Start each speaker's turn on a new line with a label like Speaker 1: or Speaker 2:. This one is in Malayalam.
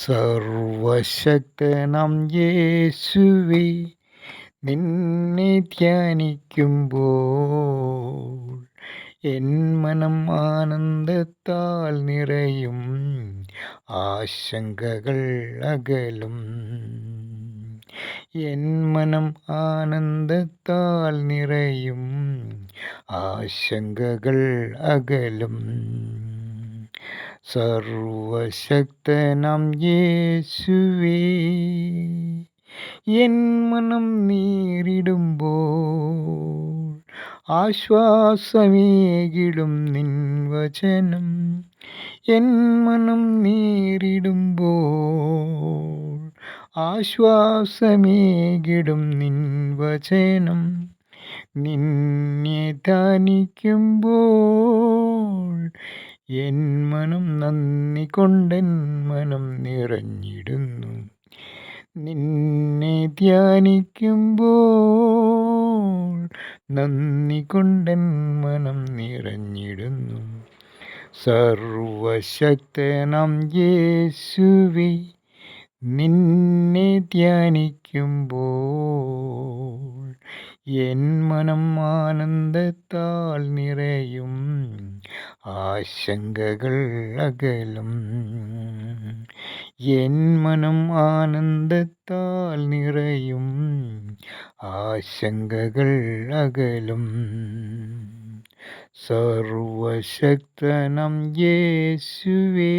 Speaker 1: സർവശക്തനാം യേശുവേ, നിന്നെ ധ്യാനിക്കുമ്പോൾ എൻ മനം ആനന്ദത്താൽ നിറയും, ആശങ്കകൾ അകലും. എൻ മനം ആനന്ദത്താൽ നിറയും, ആശങ്കകൾ അകലും. സർവശക്തനാം യേശുവേ, എൻ മനം നേരിടുമ്പോൾ ആശ്വാസമേകിടും നിൻ വചനം. എൻ മനം നേരിടുമ്പോൾ ആശ്വാസമേകിടും നിൻ വചനം. നിന്നെ ധ്യാനിക്കുമ്പോൾ എൻ മനം നന്ദി കൊണ്ടെൻ മനം നിറഞ്ഞിടുന്നു. നിന്നെ ധ്യാനിക്കുമ്പോൾ നന്ദി കൊണ്ടെൻ മനം നിറഞ്ഞിടുന്നു. സർവശക്തനാം യേശുവേ, നിന്നെ ധ്യാനിക്കുമ്പോൾ എൻ മനം ആനന്ദത്താൽ നിറയും, ആശങ്കകൾ അകലും. എൻ മനം ആനന്ദത്താൽ നിറയും, ആശങ്കകൾ അകലും. സർവശക്തനാം യേശുവേ.